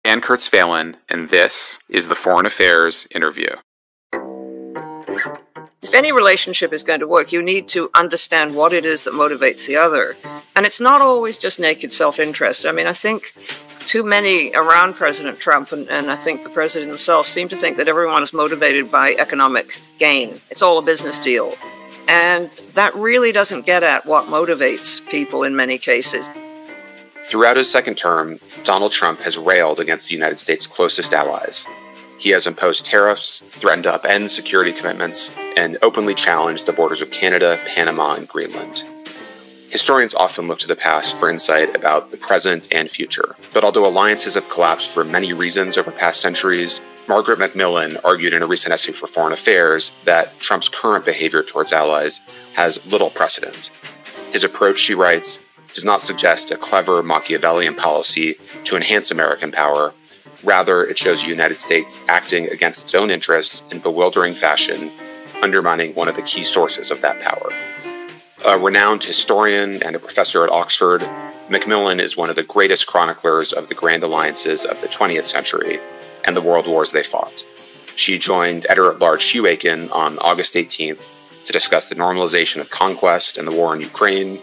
Ann Kurtz-Phelan, and this is the Foreign Affairs Interview. If any relationship is going to work, you need to understand what it is that motivates the other. And it's not always just naked self-interest. I mean, I think too many around President Trump, and I think the president himself, seem to think that everyone is motivated by economic gain. It's all a business deal. And that really doesn't get at what motivates people in many cases. Throughout his second term, Donald Trump has railed against the United States' closest allies. He has imposed tariffs, threatened to upend security commitments, and openly challenged the borders of Canada, Panama, and Greenland. Historians often look to the past for insight about the present and future. But although alliances have collapsed for many reasons over past centuries, Margaret Macmillan argued in a recent essay for Foreign Affairs that Trump's current behavior towards allies has little precedent. His approach, she writes, does not suggest a clever Machiavellian policy to enhance American power. Rather, it shows the United States acting against its own interests in bewildering fashion, undermining one of the key sources of that power. A renowned historian and a professor at Oxford, Macmillan is one of the greatest chroniclers of the grand alliances of the 20th century and the world wars they fought. She joined editor-at-large Hugh Eakin on August 18th to discuss the normalization of conquest and the war in Ukraine,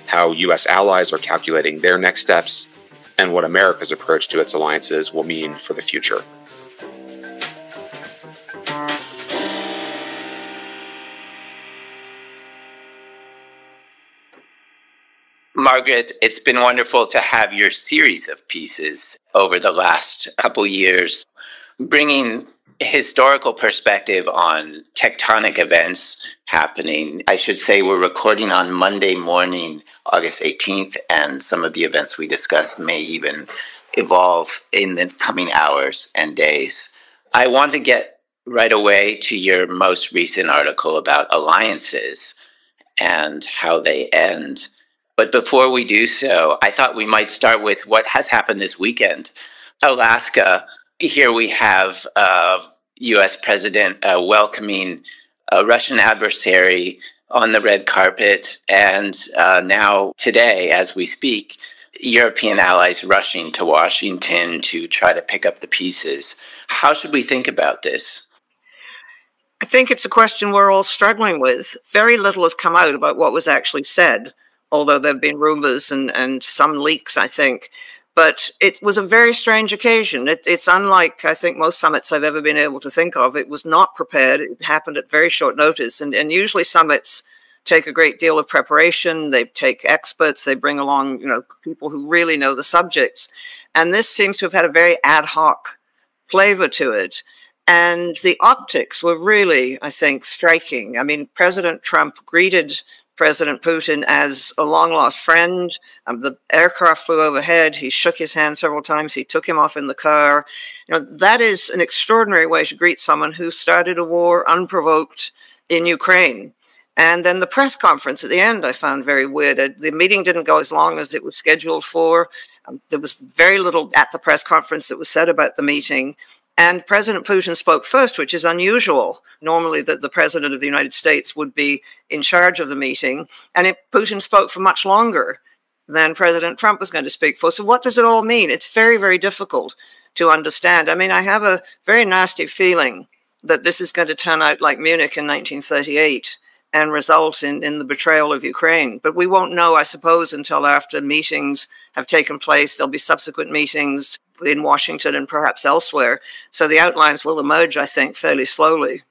how U.S. allies are calculating their next steps, and what America's approach to its alliances will mean for the future. Margaret, it's been wonderful to have your series of pieces over the last couple years, bringing historical perspective on tectonic events happening. I should say we're recording on Monday morning, August 18th, and some of the events we discussed may even evolve in the coming hours and days. I want to get right away to your most recent article about alliances and how they end. But before we do so, I thought we might start with what has happened this weekend. Alaska, here we have U.S. President welcoming a Russian adversary on the red carpet, and now today, as we speak, European allies rushing to Washington to try to pick up the pieces. How should we think about this? I think it's a question we're all struggling with. Very little has come out about what was actually said, although there have been rumors and some leaks, I think. But it was a very strange occasion. It's unlike, I think, most summits I've ever been able to think of. It was not prepared. It happened at very short notice. And usually summits take a great deal of preparation. They take experts. They bring along, people who really know the subjects. And this seems to have had a very ad hoc flavor to it. And the optics were really, I think, striking. I mean, President Trump greeted President Putin as a long-lost friend. The aircraft flew overhead. He shook his hand several times. He took him off in the car. That is an extraordinary way to greet someone who started a war unprovoked in Ukraine. And then the press conference at the end I found very weird. The meeting didn't go as long as it was scheduled for. There was very little at the press conference that was said about the meeting. And President Putin spoke first, which is unusual. Normally, the President of the United States would be in charge of the meeting. And Putin spoke for much longer than President Trump was going to speak for. So what does it all mean? It's very, very difficult to understand. I mean, I have a very nasty feeling that this is going to turn out like Munich in 1938 and result in the betrayal of Ukraine. But we won't know, I suppose, until after meetings have taken place. There'll be subsequent meetings in Washington and perhaps elsewhere. So the outlines will emerge, I think, fairly slowly.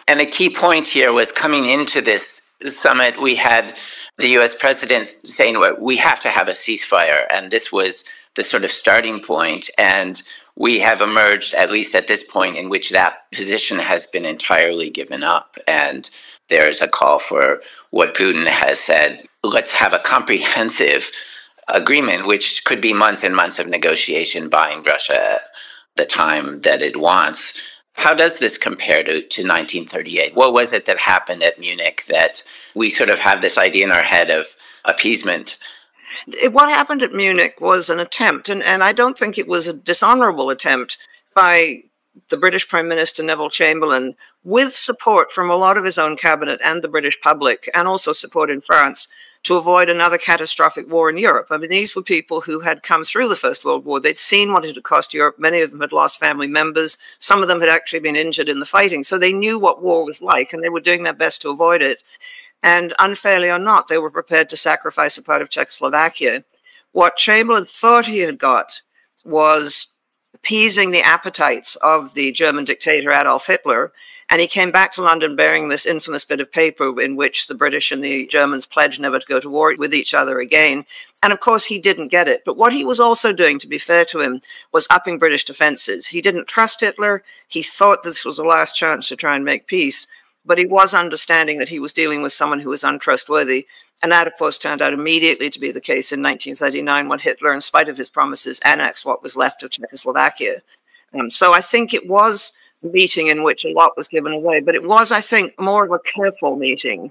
And a key point here was coming into this summit, we had the U.S. president saying, well, we have to have a ceasefire. And this was the sort of starting point. And we have emerged, at least at this point, in which that position has been entirely given up. And there's a call for what Putin has said, let's have a comprehensive agreement, which could be months and months of negotiation, buying Russia the time that it wants. How does this compare to 1938? What was it that happened at Munich that we sort of have this idea in our head of appeasement? What happened at Munich was an attempt, and I don't think it was a dishonorable attempt by the British Prime Minister Neville Chamberlain, with support from a lot of his own cabinet and the British public, and also support in France, to avoid another catastrophic war in Europe. I mean, these were people who had come through the First World War. They'd seen what it had cost Europe. Many of them had lost family members. Some of them had actually been injured in the fighting. So they knew what war was like, and they were doing their best to avoid it. And unfairly or not, they were prepared to sacrifice a part of Czechoslovakia. What Chamberlain thought he had got was appeasing the appetites of the German dictator Adolf Hitler, and he came back to London bearing this infamous bit of paper in which the British and the Germans pledged never to go to war with each other again. And of course, he didn't get it. But what he was also doing, to be fair to him, was upping British defenses. He didn't trust Hitler. He thought this was the last chance to try and make peace. But he was understanding that he was dealing with someone who was untrustworthy. And that, of course, turned out immediately to be the case in 1939 when Hitler, in spite of his promises, annexed what was left of Czechoslovakia. So I think it was a meeting in which a lot was given away, but it was, I think, more of a careful meeting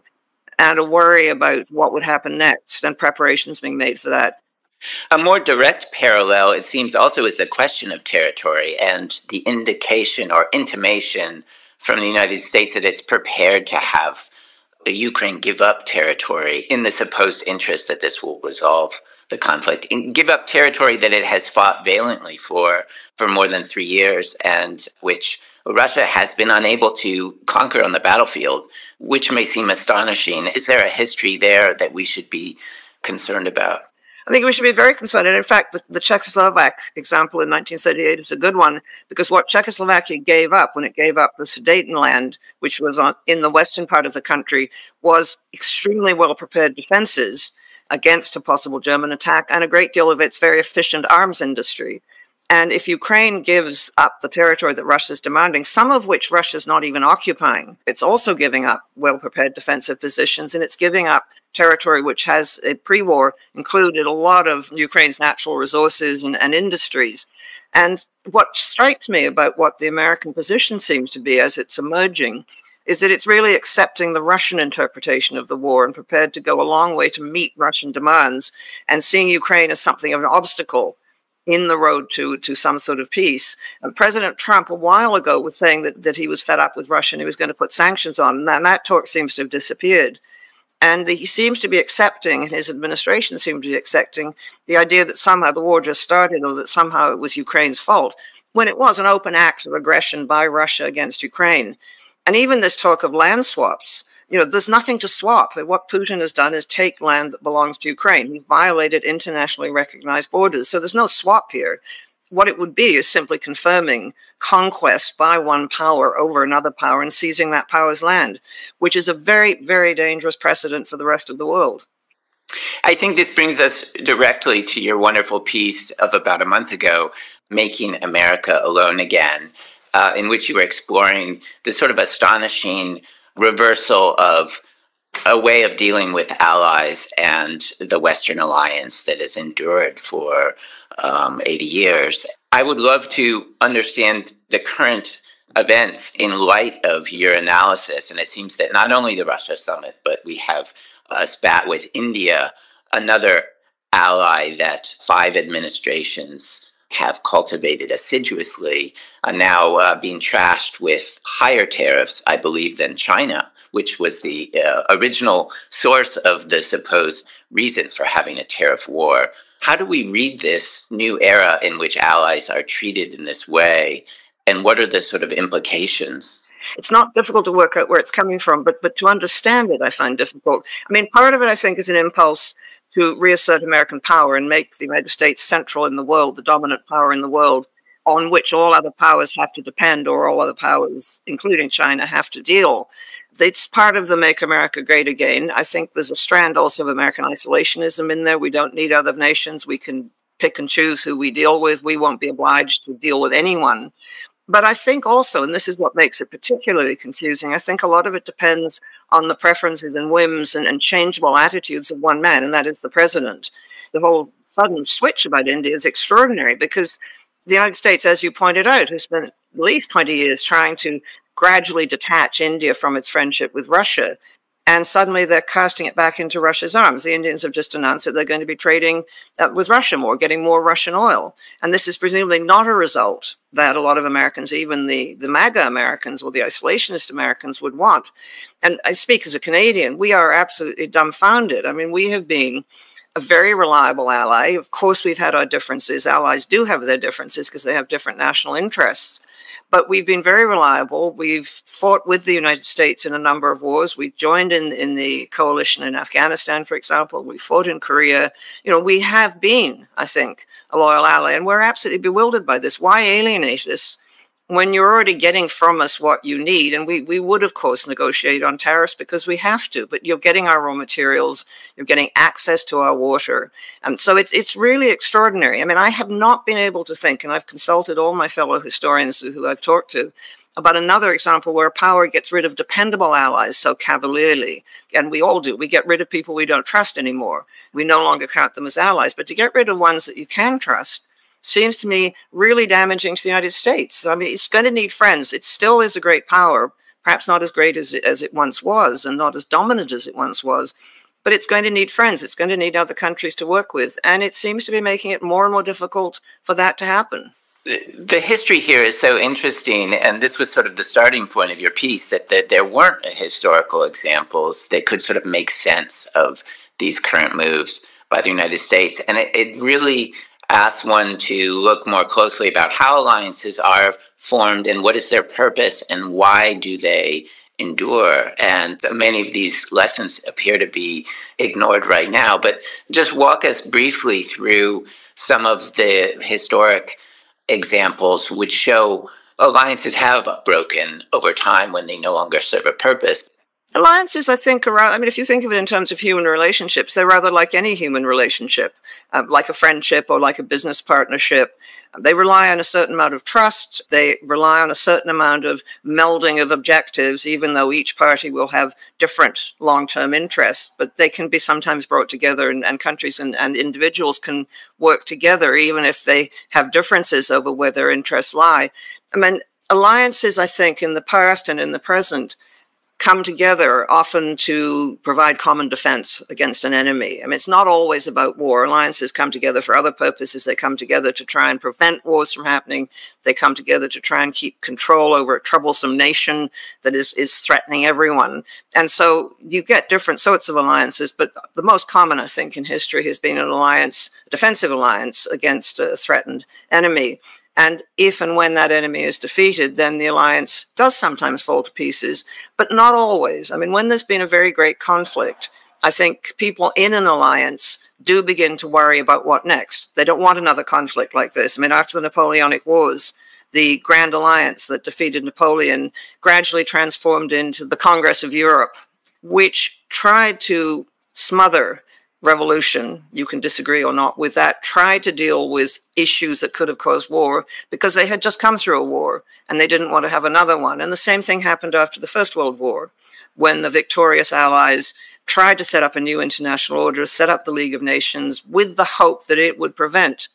and a worry about what would happen next and preparations being made for that. A more direct parallel, it seems, also is the question of territory and the indication or intimation from the United States that it's prepared to have the Ukraine give up territory in the supposed interest that this will resolve the conflict, and give up territory that it has fought valiantly for more than 3 years, and which Russia has been unable to conquer on the battlefield, which may seem astonishing. Is there a history there that we should be concerned about? I think we should be very concerned. And in fact, the Czechoslovak example in 1938 is a good one, because what Czechoslovakia gave up when it gave up the Sudetenland, which was in the western part of the country, was extremely well-prepared defenses against a possible German attack and a great deal of its very efficient arms industry. And if Ukraine gives up the territory that Russia is demanding, some of which Russia is not even occupying, it's also giving up well-prepared defensive positions, and it's giving up territory which has, pre-war, included a lot of Ukraine's natural resources and industries. And what strikes me about what the American position seems to be as it's emerging is that it's really accepting the Russian interpretation of the war and prepared to go a long way to meet Russian demands, and seeing Ukraine as something of an obstacle in the road to some sort of peace. And President Trump, a while ago, was saying that he was fed up with Russia and he was going to put sanctions on, and that talk seems to have disappeared. And he seems to be accepting, and his administration seems to be accepting, the idea that somehow the war just started, or that somehow it was Ukraine's fault, when it was an open act of aggression by Russia against Ukraine. And even this talk of land swaps, there's nothing to swap. What Putin has done is take land that belongs to Ukraine. He's violated internationally recognized borders. So there's no swap here. What it would be is simply confirming conquest by one power over another power and seizing that power's land, which is a very, very dangerous precedent for the rest of the world. I think this brings us directly to your wonderful piece of about a month ago, Making America Alone Again, in which you were exploring the sort of astonishing reversal of a way of dealing with allies and the Western alliance that has endured for 80 years. I would love to understand the current events in light of your analysis. And it seems that not only the Russia summit, but we have a spat with India, another ally that 5 administrations have cultivated assiduously, now being trashed with higher tariffs, I believe, than China, which was the original source of the supposed reason for having a tariff war. How do we read this new era in which allies are treated in this way, and what are the sort of implications? It's not difficult to work out where it's coming from, but to understand it, I find difficult. I mean, part of it, I think, is an impulse to reassert American power and make the United States central in the world, the dominant power in the world, on which all other powers have to depend, or all other powers, including China, have to deal. It's part of the Make America Great Again. I think there's a strand also of American isolationism in there. We don't need other nations. We can pick and choose who we deal with. We won't be obliged to deal with anyone. But I think also, and this is what makes it particularly confusing, I think a lot of it depends on the preferences and whims and changeable attitudes of one man, and that is the president. The whole sudden switch about India is extraordinary, because the United States, as you pointed out, has spent at least 20 years trying to gradually detach India from its friendship with Russia. And suddenly they're casting it back into Russia's arms. The Indians have just announced that they're going to be trading with Russia more, getting more Russian oil. And this is presumably not a result that a lot of Americans, even the MAGA Americans or the isolationist Americans, would want. And I speak as a Canadian. We are absolutely dumbfounded. I mean, we have been a very reliable ally. Of course, we've had our differences. Allies do have their differences because they have different national interests. But we've been very reliable. We've fought with the United States in a number of wars. We joined in the coalition in Afghanistan, for example. We fought in Korea. You know, we have been, I think, a loyal ally, and we're absolutely bewildered by this. Why alienate us when you're already getting from us what you need? And we would, of course, negotiate on tariffs because we have to, but you're getting our raw materials, you're getting access to our water. And so it's really extraordinary. I mean, I have not been able to think, and I've consulted all my fellow historians who I've talked to, about another example where power gets rid of dependable allies so cavalierly. And we all do. We get rid of people we don't trust anymore. We no longer count them as allies. But to get rid of ones that you can trust seems to me really damaging to the United States. I mean, it's going to need friends. It still is a great power, perhaps not as great as it once was and not as dominant as it once was, but it's going to need friends. It's going to need other countries to work with. And it seems to be making it more and more difficult for that to happen. The history here is so interesting, and this was sort of the starting point of your piece, that there weren't historical examples that could sort of make sense of these current moves by the United States. And it really asks one to look more closely about how alliances are formed and what is their purpose and why do they endure. And many of these lessons appear to be ignored right now. But just walk us briefly through some of the historic examples which show alliances have broken over time when they no longer serve a purpose. Alliances, I think, are, I mean, if you think of it in terms of human relationships, they're rather like any human relationship, like a friendship or like a business partnership. They rely on a certain amount of trust. They rely on a certain amount of melding of objectives, even though each party will have different long-term interests. But they can be sometimes brought together, and countries and individuals can work together, even if they have differences over where their interests lie. I mean, alliances, I think, in the past and in the present, come together often to provide common defense against an enemy. I mean, it's not always about war. Alliances come together for other purposes. They come together to try and prevent wars from happening. They come together to try and keep control over a troublesome nation that is threatening everyone. And so you get different sorts of alliances, but the most common, I think, in history has been an alliance, a defensive alliance against a threatened enemy. And if and when that enemy is defeated, then the alliance does sometimes fall to pieces, but not always. I mean, when there's been a very great conflict, I think people in an alliance do begin to worry about what next. They don't want another conflict like this. I mean, after the Napoleonic Wars, the Grand Alliance that defeated Napoleon gradually transformed into the Congress of Europe, which tried to smother revolution. You can disagree or not with that. Tried to deal with issues that could have caused war because they had just come through a war and they didn't want to have another one. And the same thing happened after the First World War, when the victorious allies tried to set up a new international order, set up the League of Nations with the hope that it would prevent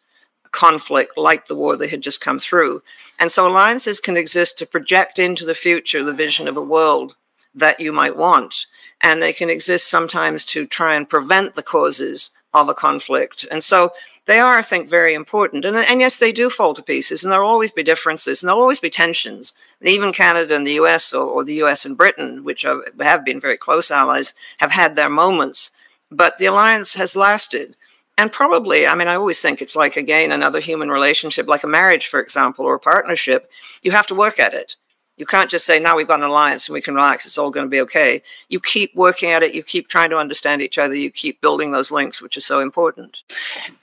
conflict like the war they had just come through. And so alliances can exist to project into the future the vision of a world that you might want. And they can exist sometimes to try and prevent the causes of a conflict. And so they are, I think, very important. And yes, they do fall to pieces, and there'll always be differences, and there'll always be tensions. And even Canada and the US, or the US and Britain, which have been very close allies, have had their moments. But the alliance has lasted. And probably, I mean, I always think it's like, again, another human relationship, like a marriage, for example, or a partnership. You have to work at it. You can't just say, now we've got an alliance and we can relax, it's all going to be okay. You keep working at it, you keep trying to understand each other, you keep building those links, which is so important.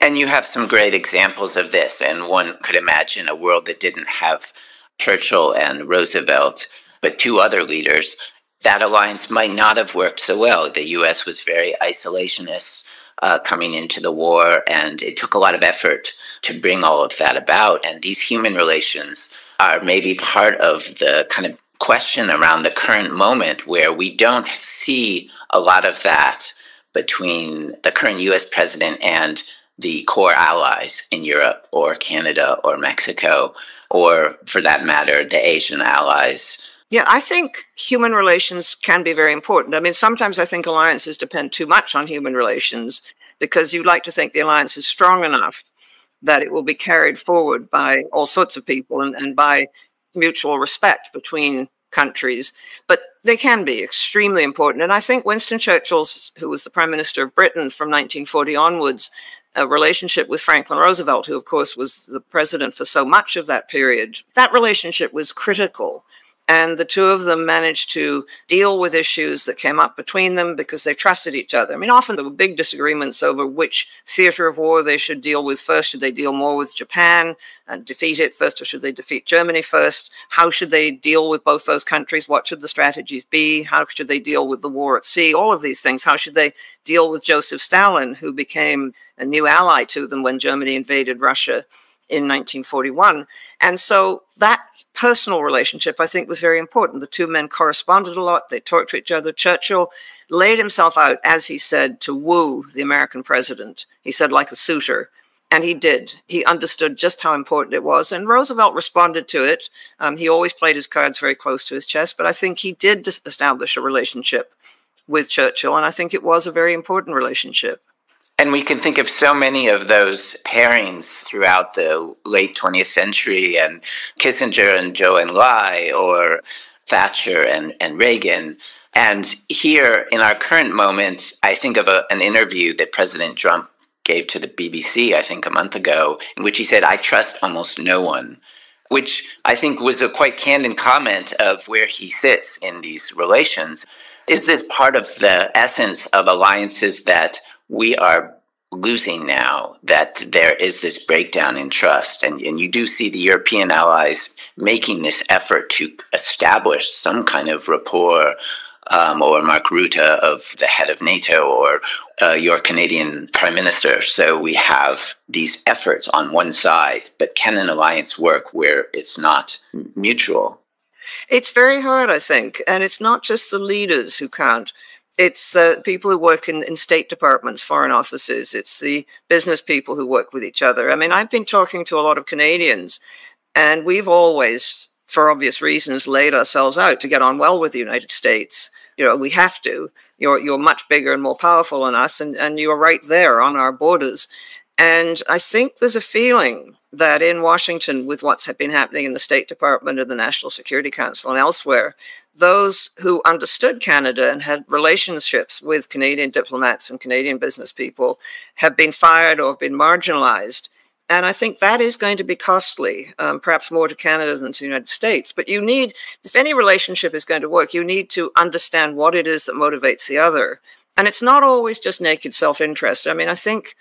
And you have some great examples of this, and one could imagine a world that didn't have Churchill and Roosevelt, but two other leaders. That alliance might not have worked so well. The U.S. was very isolationist coming into the war, and it took a lot of effort to bring all of that about. And these human relations are maybe part of the kind of question around the current moment, where we don't see a lot of that between the current U.S. president and the core allies in Europe or Canada or Mexico, or for that matter, the Asian allies Yeah, I think human relations can be very important. I mean, sometimes I think alliances depend too much on human relations because you'd like to think the alliance is strong enough that it will be carried forward by all sorts of people and by mutual respect between countries. But they can be extremely important. And I think Winston Churchill's, who was the Prime Minister of Britain from 1940 onwards, a relationship with Franklin Roosevelt, who of course was the president for so much of that period, that relationship was critical. And the two of them managed to deal with issues that came up between them because they trusted each other. I mean, often there were big disagreements over which theater of war they should deal with first. Should they deal more with Japan and defeat it first, or should they defeat Germany first? How should they deal with both those countries? What should the strategies be? How should they deal with the war at sea? All of these things. How should they deal with Joseph Stalin, who became a new ally to them when Germany invaded Russia in 1941. And so that personal relationship, I think, was very important. The two men corresponded a lot. They talked to each other. Churchill laid himself out, as he said, to woo the American president. He said, like a suitor. And he did. He understood just how important it was. And Roosevelt responded to it. He always played his cards very close to his chest. But I think he did establish a relationship with Churchill. And I think it was a very important relationship. And we can think of so many of those pairings throughout the late 20th century, and Kissinger and Zhou Enlai, or Thatcher and Reagan. And here in our current moment, I think of an interview that President Trump gave to the BBC, I think a month ago, in which he said, "I trust almost no one," which I think was a quite candid comment of where he sits in these relations. Is this part of the essence of alliances that we are losing now, that there is this breakdown in trust? And you do see the European allies making this effort to establish some kind of rapport, or Mark Rutte of the head of NATO, or your Canadian Prime Minister. So we have these efforts on one side, but can an alliance work where it's not mutual? It's very hard, I think. And it's not just the leaders who can't. It's the people who work in state departments, foreign offices. It's the business people who work with each other. I mean, I've been talking to a lot of Canadians, and we've always, for obvious reasons, laid ourselves out to get on well with the United States. You know, we have to. You're much bigger and more powerful than us, and you're right there on our borders. And I think there's a feeling that in Washington, with what's been happening in the State Department and the National Security Council and elsewhere, those who understood Canada and had relationships with Canadian diplomats and Canadian business people have been fired or have been marginalized. And I think that is going to be costly, perhaps more to Canada than to the United States. But you need, if any relationship is going to work, you need to understand what it is that motivates the other. And it's not always just naked self-interest. I mean, I think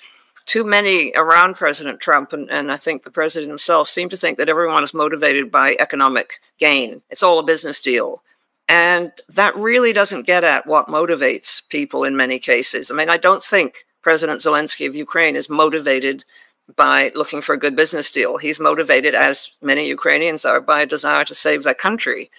too many around President Trump, and I think the president himself, seem to think that everyone is motivated by economic gain. It's all a business deal. And that really doesn't get at what motivates people in many cases. I mean, I don't think President Zelensky of Ukraine is motivated by looking for a good business deal. He's motivated, as many Ukrainians are, by a desire to save their country.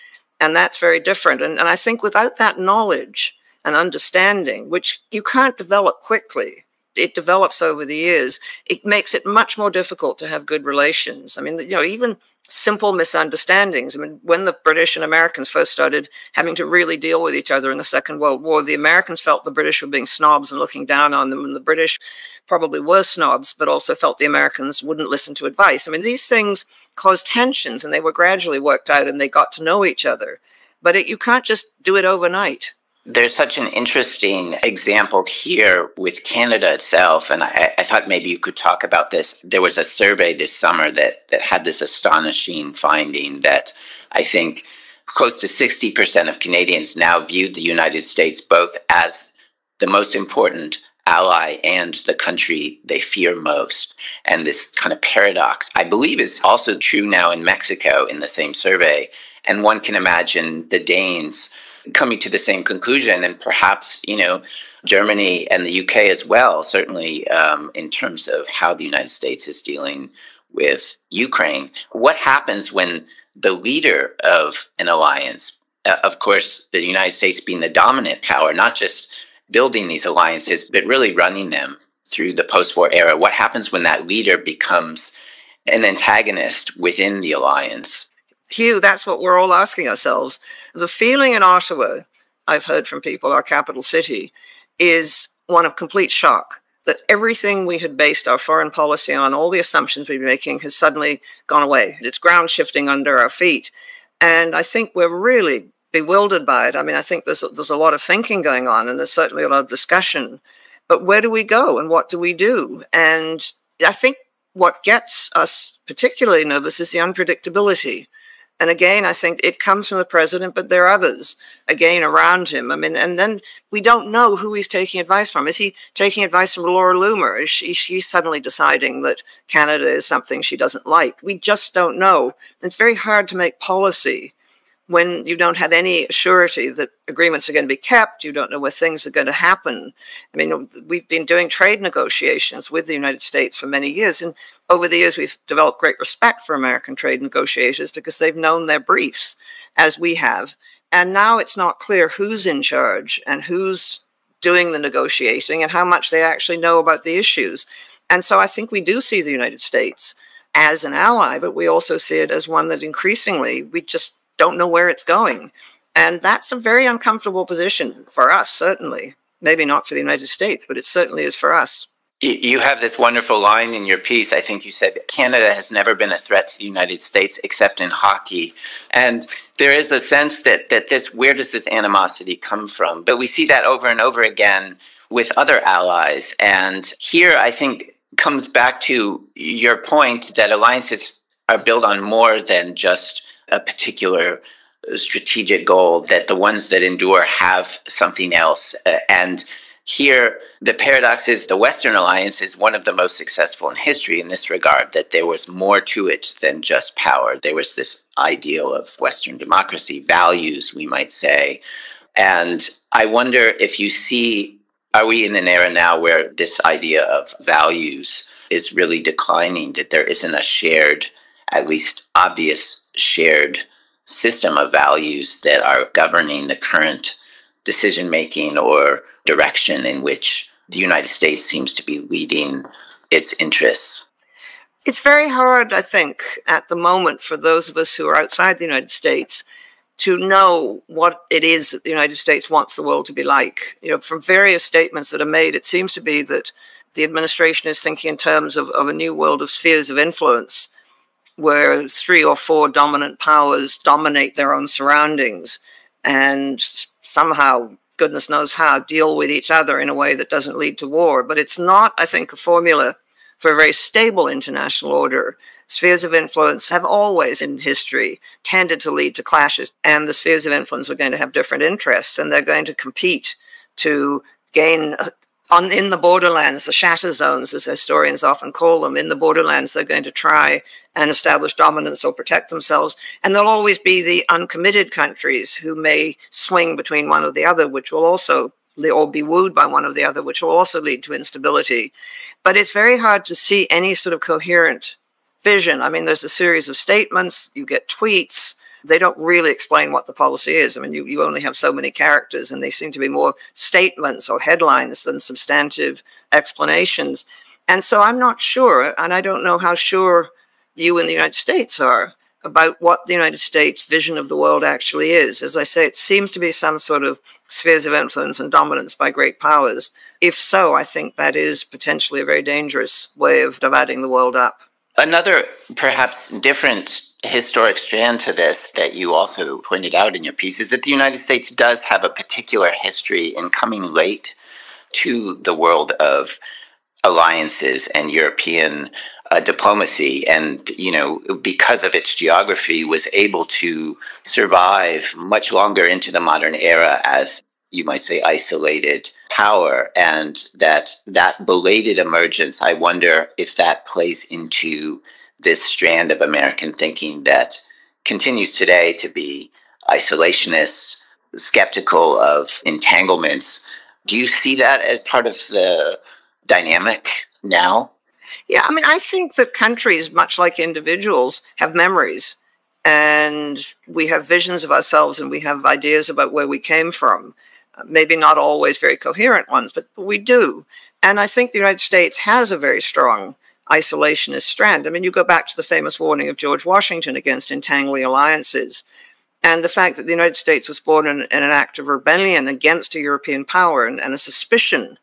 And that's very different. And I think without that knowledge and understanding, which you can't develop quickly, it develops over the years, it makes it much more difficult to have good relations. I mean, you know, even simple misunderstandings. I mean, when the British and Americans first started having to really deal with each other in the Second World War, the Americans felt the British were being snobs and looking down on them, and the British probably were snobs, but also felt the Americans wouldn't listen to advice. I mean, these things caused tensions, and they were gradually worked out, and they got to know each other. But you can't just do it overnight. There's such an interesting example here with Canada itself, and I thought maybe you could talk about this. There was a survey this summer that had this astonishing finding that I think close to 60% of Canadians now viewed the United States both as the most important ally and the country they fear most. And this kind of paradox, I believe, is also true now in Mexico in the same survey. And one can imagine the Danes coming to the same conclusion, and perhaps, you know, Germany and the UK as well, certainly in terms of how the United States is dealing with Ukraine. What happens when the leader of an alliance, of course, the United States being the dominant power, not just building these alliances, but really running them through the post-war era, what happens when that leader becomes an antagonist within the alliance? Hugh, that's what we're all asking ourselves. The feeling in Ottawa, I've heard from people, our capital city, is one of complete shock that everything we had based our foreign policy on, all the assumptions we've been making, has suddenly gone away. It's ground shifting under our feet. And I think we're really bewildered by it. I mean, I think there's a lot of thinking going on, and there's certainly a lot of discussion. But where do we go and what do we do? And I think what gets us particularly nervous is the unpredictability. And again, I think it comes from the president, but there are others, again, around him. I mean, and then we don't know who he's taking advice from. Is he taking advice from Laura Loomer? Is she suddenly deciding that Canada is something she doesn't like? We just don't know. It's very hard to make policy when you don't have any surety that agreements are going to be kept. You don't know where things are going to happen. I mean, we've been doing trade negotiations with the United States for many years, and over the years we've developed great respect for American trade negotiators because they've known their briefs, as we have. And now it's not clear who's in charge and who's doing the negotiating and how much they actually know about the issues. And so I think we do see the United States as an ally, but we also see it as one that increasingly we just don't know where it's going. And that's a very uncomfortable position for us, certainly. Maybe not for the United States, but it certainly is for us. You have this wonderful line in your piece. I think you said Canada has never been a threat to the United States except in hockey. And there is a sense that where does this animosity come from? But we see that over and over again with other allies. And here, I think, comes back to your point that alliances are built on more than just a particular strategic goal, that the ones that endure have something else. And here, the paradox is the Western alliance is one of the most successful in history in this regard, that there was more to it than just power. There was this ideal of Western democracy, values, we might say. And I wonder if you see, are we in an era now where this idea of values is really declining, that there isn't a shared, at least obvious shared system of values that are governing the current decision-making or direction in which the United States seems to be leading its interests? It's very hard, I think, at the moment for those of us who are outside the United States to know what it is that the United States wants the world to be like. You know, from various statements that are made, it seems to be that the administration is thinking in terms of a new world of spheres of influence, where 3 or 4 dominant powers dominate their own surroundings and somehow, goodness knows how, deal with each other in a way that doesn't lead to war. But it's not, I think, a formula for a very stable international order. Spheres of influence have always in history tended to lead to clashes, and the spheres of influence are going to have different interests, and they're going to compete to gain in the borderlands, the shatter zones, as historians often call them. In the borderlands, they're going to try and establish dominance or protect themselves. And there'll always be the uncommitted countries who may swing between one or the other, which will also, or be wooed by one or the other, which will also lead to instability. But it's very hard to see any sort of coherent vision. I mean, there's a series of statements, you get tweets. They don't really explain what the policy is. I mean, you only have so many characters, and they seem to be more statements or headlines than substantive explanations. And so I'm not sure, and I don't know how sure you in the United States are about what the United States' vision of the world actually is. As I say, it seems to be some sort of spheres of influence and dominance by great powers. If so, I think that is potentially a very dangerous way of dividing the world up. Another perhaps different historic strand to this that you also pointed out in your piece is that the United States does have a particular history in coming late to the world of alliances and European diplomacy, and, you know, because of its geography, was able to survive much longer into the modern era as, you might say, isolated power. And that belated emergence, I wonder if that plays into this strand of American thinking that continues today to be isolationist, skeptical of entanglements. Do you see that as part of the dynamic now? Yeah, I mean, I think that countries, much like individuals, have memories, and we have visions of ourselves, and we have ideas about where we came from. Maybe not always very coherent ones, but we do. And I think the United States has a very strong isolationist strand. I mean, you go back to the famous warning of George Washington against entangling alliances. And the fact that the United States was born in an act of rebellion against a European power and a suspicion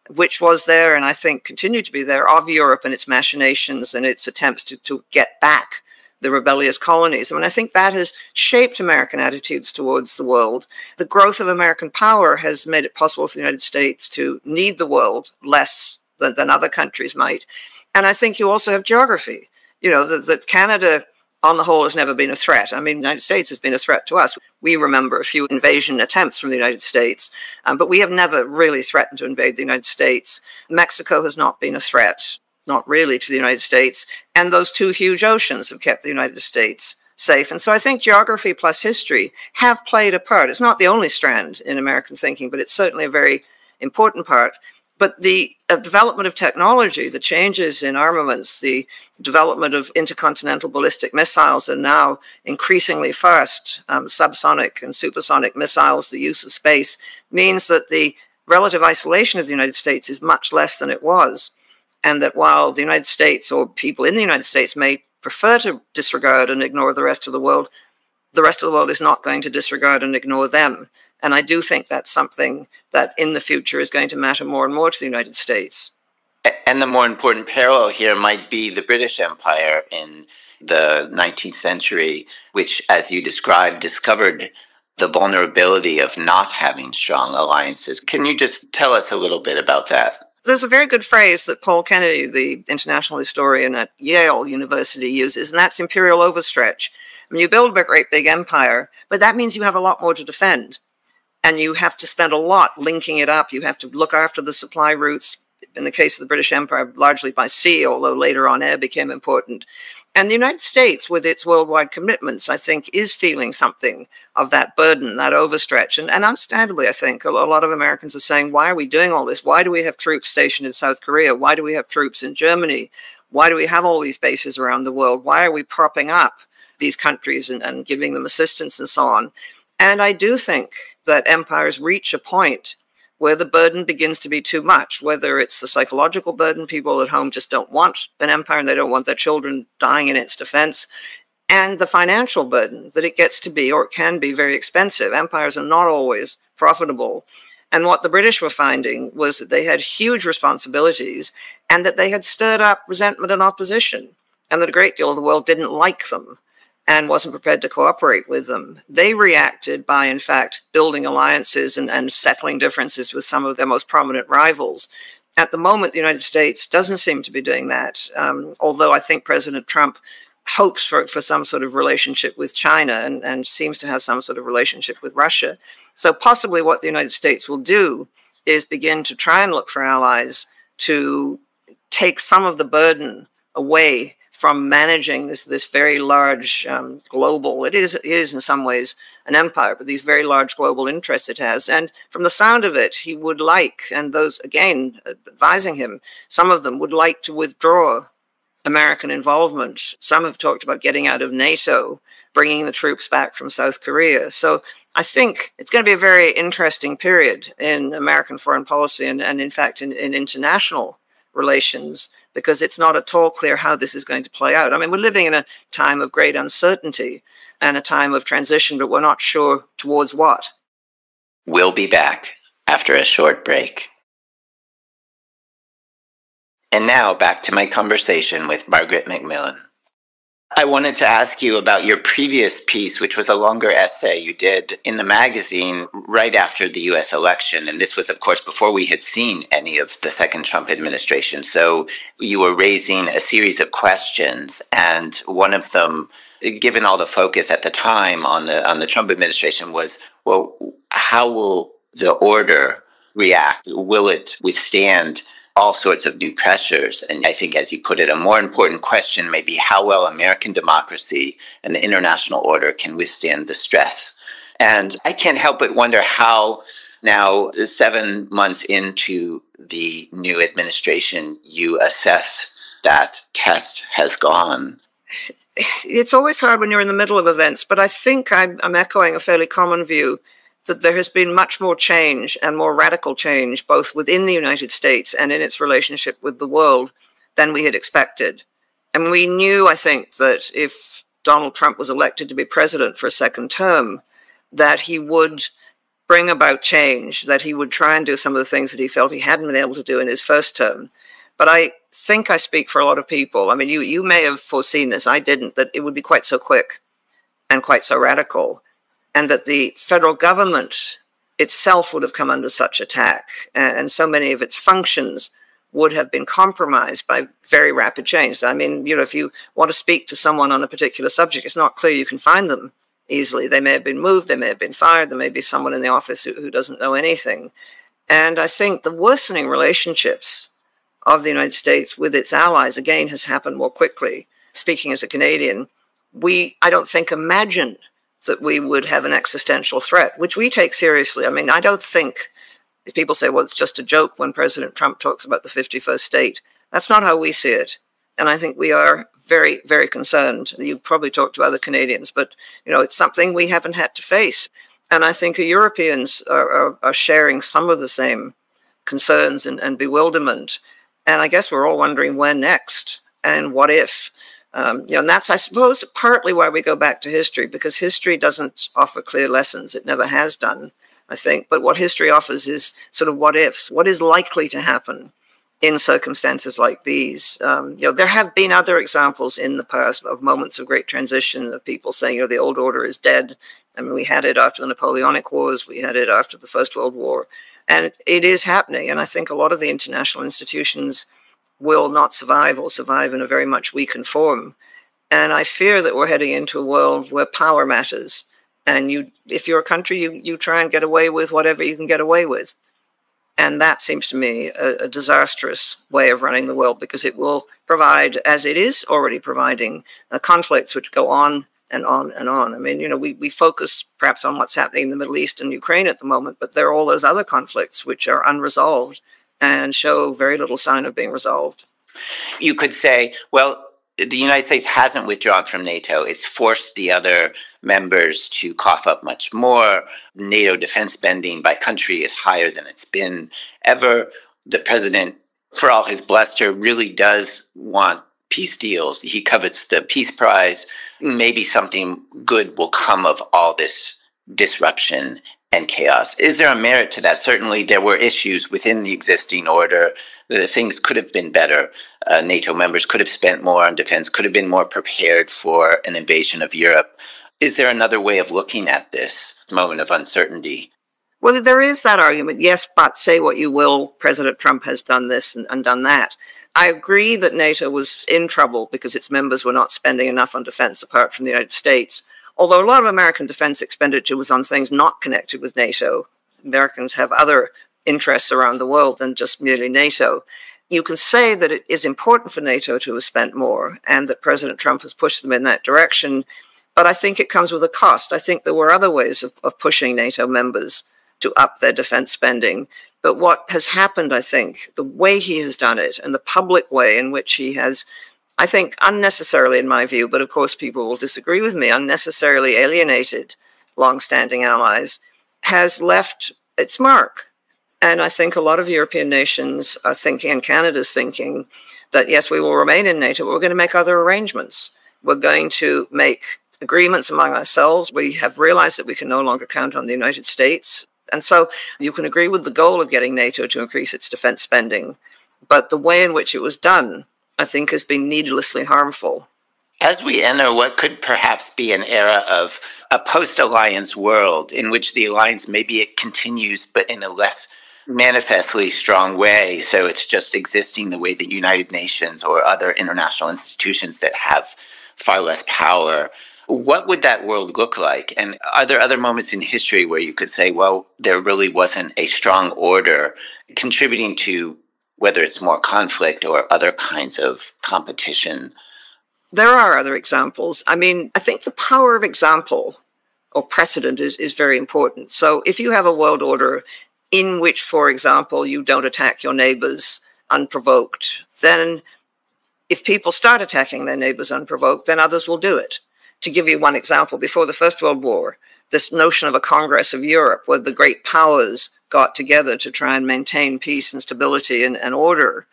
which was there, and I think continued to be there, of Europe and its machinations and its attempts to get back the rebellious colonies. I mean, I think that has shaped American attitudes towards the world. The growth of American power has made it possible for the United States to need the world less than other countries might. And I think you also have geography. You know, that Canada, on the whole, has never been a threat. I mean, the United States has been a threat to us. We remember a few invasion attempts from the United States, but we have never really threatened to invade the United States. Mexico has not been a threat, not really, to the United States. And those two huge oceans have kept the United States safe. And so I think geography plus history have played a part. It's not the only strand in American thinking, but it's certainly a very important part. But the development of technology, the changes in armaments, the development of intercontinental ballistic missiles, and now increasingly fast subsonic and supersonic missiles, the use of space, means that the relative isolation of the United States is much less than it was. And that while the United States, or people in the United States, may prefer to disregard and ignore the rest of the world is not going to disregard and ignore them. And I do think that's something that in the future is going to matter more and more to the United States. And the more important parallel here might be the British Empire in the 19th century, which, as you described, discovered the vulnerability of not having strong alliances. Can you just tell us a little bit about that? There's a very good phrase that Paul Kennedy, the international historian at Yale University, uses, and that's imperial overstretch. I mean, you build a great big empire, but that means you have a lot more to defend. And you have to spend a lot linking it up. You have to look after the supply routes, in the case of the British Empire, largely by sea, although later on air became important. And the United States, with its worldwide commitments, I think, is feeling something of that burden, that overstretch. And understandably, I think, a lot of Americans are saying, why are we doing all this? Why do we have troops stationed in South Korea? Why do we have troops in Germany? Why do we have all these bases around the world? Why are we propping up these countries and giving them assistance and so on? And I do think that empires reach a point where the burden begins to be too much, whether it's the psychological burden, people at home just don't want an empire and they don't want their children dying in its defense, and the financial burden that it gets to be, or it can be, very expensive. Empires are not always profitable. And what the British were finding was that they had huge responsibilities and that they had stirred up resentment and opposition, and that a great deal of the world didn't like them and wasn't prepared to cooperate with them. They reacted by, in fact, building alliances and settling differences with some of their most prominent rivals. At the moment, the United States doesn't seem to be doing that, although I think President Trump hopes for some sort of relationship with China and seems to have some sort of relationship with Russia. So possibly what the United States will do is begin to try and look for allies to take some of the burden away from managing this very large global, it is in some ways an empire, but these very large global interests it has. And from the sound of it, he would like, and those, again, advising him, some of them would like to withdraw American involvement. Some have talked about getting out of NATO, bringing the troops back from South Korea. So I think it's going to be a very interesting period in American foreign policy and in fact, in international relations, because it's not at all clear how this is going to play out. I mean, we're living in a time of great uncertainty and a time of transition, but we're not sure towards what. We'll be back after a short break. And now back to my conversation with Margaret Macmillan. I wanted to ask you about your previous piece, which was a longer essay you did in the magazine right after the US election. And this was, of course, before we had seen any of the second Trump administration. So you were raising a series of questions. And one of them, given all the focus at the time on the Trump administration, was, well, how will the order react? Will it withstand all sorts of new pressures? And I think, as you put it, a more important question may be how well American democracy and the international order can withstand the stress. And I can't help but wonder how now, 7 months into the new administration, you assess that test has gone. It's always hard when you're in the middle of events, but I think I'm echoing a fairly common view that there has been much more change and more radical change, both within the United States and in its relationship with the world, than we had expected. And we knew, I think, that if Donald Trump was elected to be president for a second term, that he would bring about change, that he would try and do some of the things that he felt he hadn't been able to do in his first term. But I think I speak for a lot of people. I mean, you may have foreseen this, I didn't, that it would be quite so quick and quite so radical, and that the federal government itself would have come under such attack, and so many of its functions would have been compromised by very rapid change. I mean, if you want to speak to someone on a particular subject, it's not clear you can find them easily. They may have been moved, they may have been fired, there may be someone in the office who doesn't know anything. And I think the worsening relationships of the United States with its allies, again, has happened more quickly. Speaking as a Canadian, I don't think, imagine that we would have an existential threat, which we take seriously. I mean, I don't think, if people say, well, it's just a joke when President Trump talks about the 51st state. That's not how we see it. And I think we are very, very concerned. You probably talk to other Canadians, but, it's something we haven't had to face. And I think Europeans are sharing some of the same concerns and bewilderment. And I guess we're all wondering when next and what if. And that's, I suppose, partly why we go back to history, because history doesn't offer clear lessons. It never has done, I think. But what history offers is sort of what ifs, what is likely to happen in circumstances like these. There have been other examples in the past of moments of great transition, of people saying, the old order is dead. I mean, we had it after the Napoleonic Wars, we had it after the First World War, and it is happening. And I think a lot of the international institutions will not survive, or survive in a very much weakened form. And I fear that we're heading into a world where power matters. And if you're a country, you try and get away with whatever you can get away with. And that seems to me a disastrous way of running the world, because it will provide, as it is already providing, conflicts which go on and on and on. I mean, we focus perhaps on what's happening in the Middle East and Ukraine at the moment, but there are all those other conflicts which are unresolved and show very little sign of being resolved. You could say, well, the United States hasn't withdrawn from NATO. It's forced the other members to cough up much more. NATO defense spending by country is higher than it's been ever. The president, for all his bluster, really does want peace deals. He covets the Peace Prize. Maybe something good will come of all this disruption and chaos. Is there a merit to that? Certainly there were issues within the existing order. Things could have been better. NATO members could have spent more on defense, could have been more prepared for an invasion of Europe. Is there another way of looking at this moment of uncertainty? Well, there is that argument, yes, but say what you will, President Trump has done this and done that. I agree that NATO was in trouble because its members were not spending enough on defense apart from the United States. Although a lot of American defense expenditure was on things not connected with NATO. Americans have other interests around the world than just merely NATO. You can say that it is important for NATO to have spent more, and that President Trump has pushed them in that direction, but I think it comes with a cost. I think there were other ways of pushing NATO members to up their defense spending. But what has happened, I think, the way he has done it, and the public way in which he has, I think, unnecessarily, in my view, but of course people will disagree with me, unnecessarily alienated long-standing allies, has left its mark. And I think a lot of European nations are thinking, and Canada's thinking, that yes, we will remain in NATO, but we're going to make other arrangements. We're going to make agreements among ourselves. We have realized that we can no longer count on the United States. And so you can agree with the goal of getting NATO to increase its defense spending, but the way in which it was done, I think, has been needlessly harmful. As we enter what could perhaps be an era of a post-alliance world in which the alliance, maybe it continues, but in a less manifestly strong way, so it's just existing the way the United Nations or other international institutions that have far less power, what would that world look like? And are there other moments in history where you could say, well, there really wasn't a strong order contributing to whether it's more conflict or other kinds of competition? There are other examples. I mean, I think the power of example or precedent is very important. So if you have a world order in which, for example, you don't attack your neighbors unprovoked, then if people start attacking their neighbors unprovoked, then others will do it. To give you one example, before the First World War, this notion of a Congress of Europe where the great powers got together to try and maintain peace and stability and order,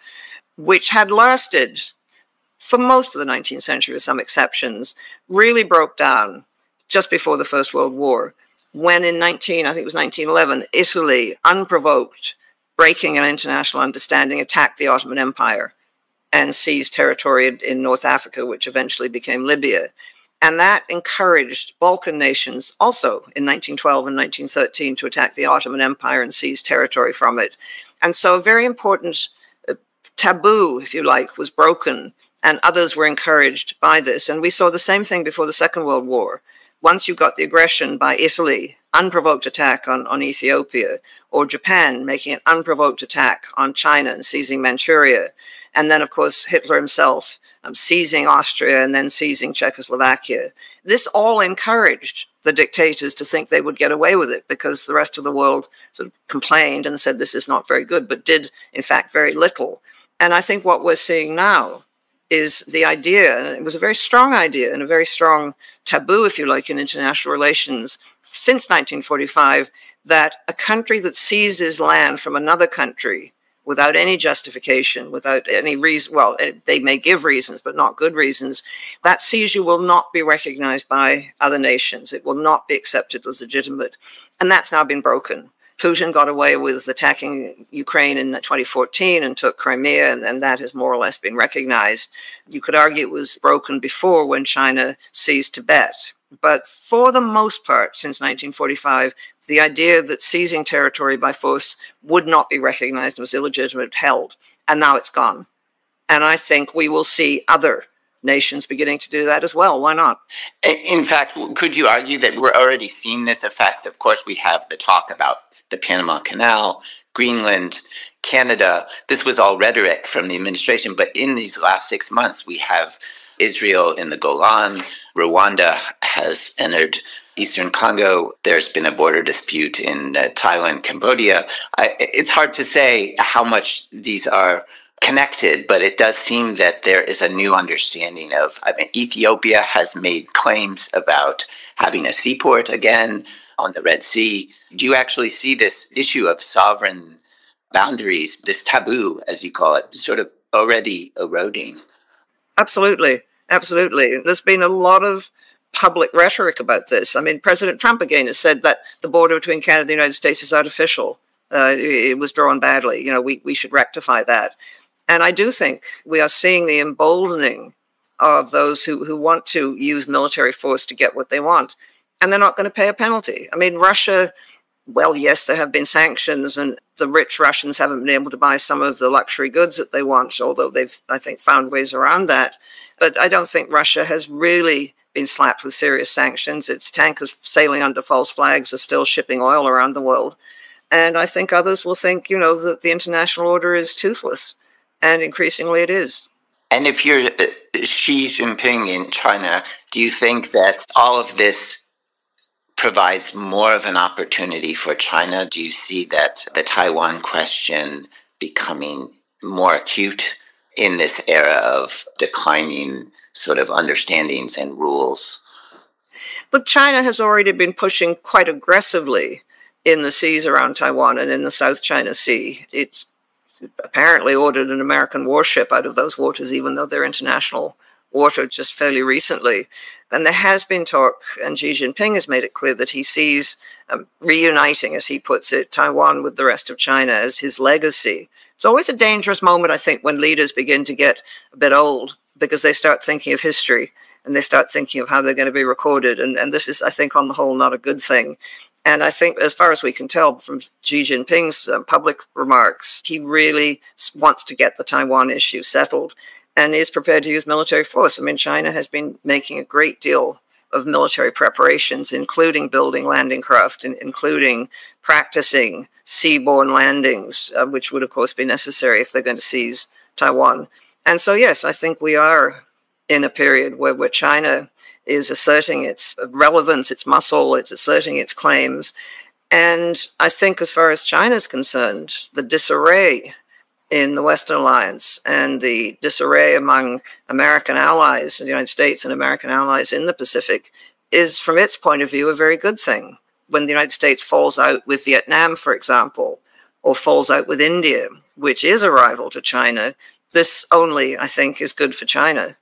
which had lasted for most of the 19th century, with some exceptions, really broke down just before the First World War, when in I think it was 1911, Italy, unprovoked, breaking an international understanding, attacked the Ottoman Empire and seized territory in North Africa, which eventually became Libya. And that encouraged Balkan nations also in 1912 and 1913 to attack the Ottoman Empire and seize territory from it. And so a very important taboo, if you like, was broken, and others were encouraged by this. And we saw the same thing before the Second World War. Once you got the aggression by Italy, unprovoked attack on Ethiopia, or Japan making an unprovoked attack on China and seizing Manchuria, and then, of course, Hitler himself seizing Austria and then seizing Czechoslovakia. This all encouraged the dictators to think they would get away with it because the rest of the world sort of complained and said this is not very good, but did, in fact, very little. And I think what we're seeing now is the idea, and it was a very strong idea and a very strong taboo, if you like, in international relations since 1945, that a country that seizes land from another country without any justification, without any reason, well, they may give reasons, but not good reasons, that seizure will not be recognized by other nations. It will not be accepted as legitimate. And that's now been broken. Putin got away with attacking Ukraine in 2014 and took Crimea, and that has more or less been recognized. You could argue it was broken before when China seized Tibet. But for the most part, since 1945, the idea that seizing territory by force would not be recognized and was illegitimate held. And now it's gone. And I think we will see other nations beginning to do that as well. Why not? In fact, could you argue that we're already seeing this effect? Of course, we have the talk about the Panama Canal, Greenland, Canada. This was all rhetoric from the administration. But in these last 6 months, we have Israel in the Golan. Rwanda has entered Eastern Congo. There's been a border dispute in Thailand, Cambodia. It's hard to say how much these are connected, but it does seem that there is a new understanding of, Ethiopia has made claims about having a seaport again on the Red Sea. Do you actually see this issue of sovereign boundaries, this taboo, as you call it, sort of already eroding? Absolutely. Absolutely. There's been a lot of public rhetoric about this. I mean, President Trump again has said that the border between Canada and the United States is artificial. It was drawn badly. You know, we should rectify that. And I do think we are seeing the emboldening of those who want to use military force to get what they want. And they're not going to pay a penalty. I mean, Russia, well, yes, there have been sanctions, and the rich Russians haven't been able to buy some of the luxury goods that they want, although they've, I think, found ways around that. But I don't think Russia has really been slapped with serious sanctions. Its tankers sailing under false flags are still shipping oil around the world. And I think others will think, you know, that the international order is toothless. And increasingly it is. And if you're Xi Jinping in China, do you think that all of this provides more of an opportunity for China? Do you see that the Taiwan question becoming more acute in this era of declining sort of understandings and rules? But China has already been pushing quite aggressively in the seas around Taiwan and in the South China Sea. It's apparently ordered an American warship out of those waters, even though they're international water, just fairly recently. And there has been talk, and Xi Jinping has made it clear that he sees reuniting, as he puts it, Taiwan with the rest of China as his legacy. It's always a dangerous moment, I think, when leaders begin to get a bit old, because they start thinking of history and they start thinking of how they're going to be recorded. And this is, I think, on the whole, not a good thing. And I think, as far as we can tell from Xi Jinping's public remarks, he really wants to get the Taiwan issue settled and is prepared to use military force. I mean, China has been making a great deal of military preparations, including building landing craft, and including practicing seaborne landings, which would, of course, be necessary if they're going to seize Taiwan. And so, yes, I think we are in a period where China is asserting its relevance, its muscle, it's asserting its claims. And I think, as far as China is concerned, the disarray in the Western alliance and the disarray among American allies in the United States and American allies in the Pacific is, from its point of view, a very good thing. When the United States falls out with Vietnam, for example, or falls out with India, which is a rival to China, this only, I think, is good for China.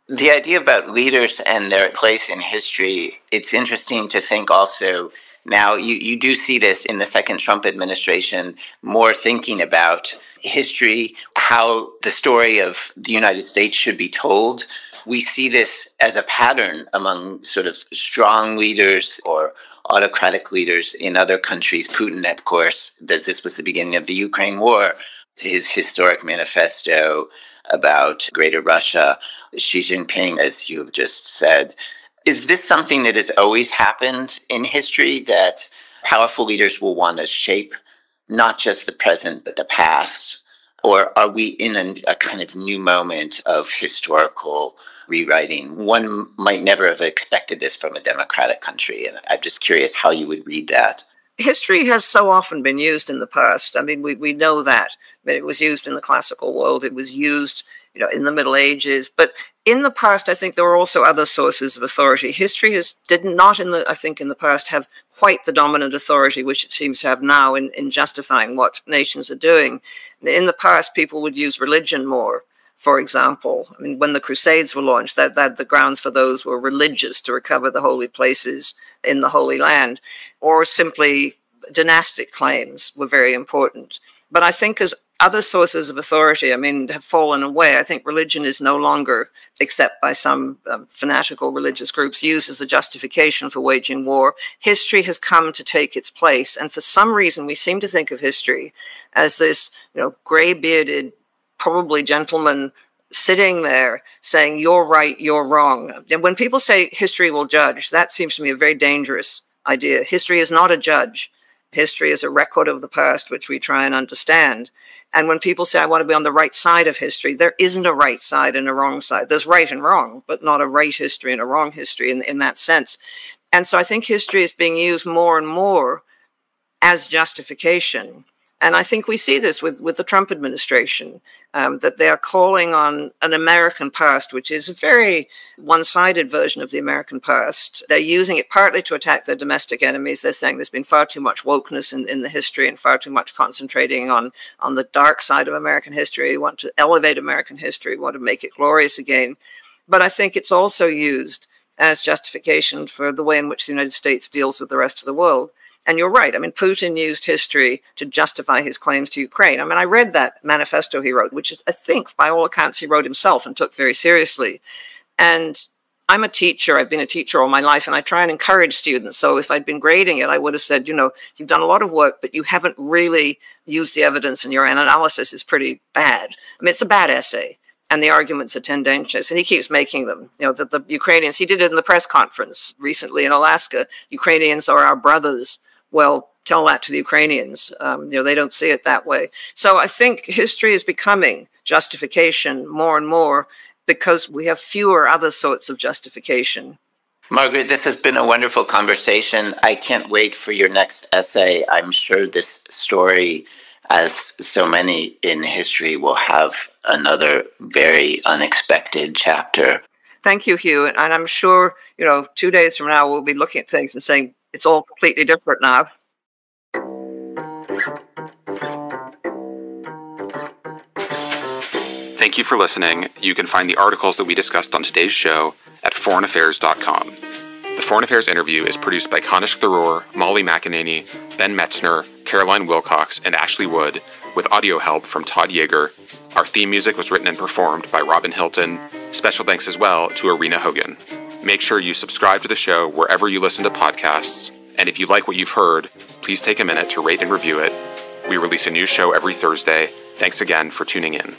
The idea about leaders and their place in history, it's interesting to think also now you do see this in the second Trump administration, more thinking about history, how the story of the United States should be told. We see this as a pattern among sort of strong leaders or autocratic leaders in other countries. Putin, of course, that this was the beginning of the Ukraine war, his historic manifesto about Greater Russia, Xi Jinping, as you've just said. Is this something that has always happened in history, that powerful leaders will want to shape not just the present, but the past? Or are we in a kind of new moment of historical rewriting? One might never have expected this from a democratic country. And I'm just curious how you would read that. History has so often been used in the past. I mean, we know that. I mean, it was used in the classical world. It was used, in the Middle Ages. But in the past, I think there were also other sources of authority. History did not, in the past, have quite the dominant authority which it seems to have now in justifying what nations are doing. In the past, people would use religion more. For example, I mean, when the Crusades were launched, that the grounds for those were religious, to recover the holy places in the Holy Land, or simply dynastic claims were very important. But I think as other sources of authority, have fallen away, I think religion is no longer, except by some fanatical religious groups, used as a justification for waging war. History has come to take its place. And for some reason, we seem to think of history as this, gray-bearded, probably gentleman sitting there saying, you're right, you're wrong. And when people say history will judge, that seems to me a very dangerous idea. History is not a judge. History is a record of the past, which we try and understand. And when people say, I want to be on the right side of history, there isn't a right side and a wrong side. There's right and wrong, but not a right history and a wrong history in that sense. And so I think history is being used more and more as justification. And I think we see this with the Trump administration, that they are calling on an American past, which is a very one-sided version of the American past. They're using it partly to attack their domestic enemies. They're saying there's been far too much wokeness in the history and far too much concentrating on the dark side of American history. They want to elevate American history, want to make it glorious again. But I think it's also used as justification for the way in which the United States deals with the rest of the world. And you're right. Putin used history to justify his claims to Ukraine. I read that manifesto he wrote, which I think, by all accounts, he wrote himself and took very seriously. And I'm a teacher. I've been a teacher all my life, and I try and encourage students. So if I'd been grading it, I would have said, you've done a lot of work, but you haven't really used the evidence, and your analysis is pretty bad. It's a bad essay. And the arguments are tendentious, and he keeps making them. That the Ukrainians, he did it in the press conference recently in Alaska, Ukrainians are our brothers. Well, tell that to the Ukrainians. They don't see it that way. So I think history is becoming justification more and more because we have fewer other sorts of justification. Margaret, this has been a wonderful conversation. I can't wait for your next essay. I'm sure this story, as so many in history, will have another very unexpected chapter. Thank you, Hugh. And I'm sure, 2 days from now, we'll be looking at things and saying, it's all completely different now. Thank you for listening. You can find the articles that we discussed on today's show at foreignaffairs.com. The Foreign Affairs interview is produced by Kanish Tharoor, Molly McEnany, Ben Metzner, Caroline Wilcox, and Ashley Wood, with audio help from Todd Yeager. Our theme music was written and performed by Robin Hilton. Special thanks as well to Arena Hogan. Make sure you subscribe to the show wherever you listen to podcasts, and if you like what you've heard, please take a minute to rate and review it. We release a new show every Thursday. Thanks again for tuning in.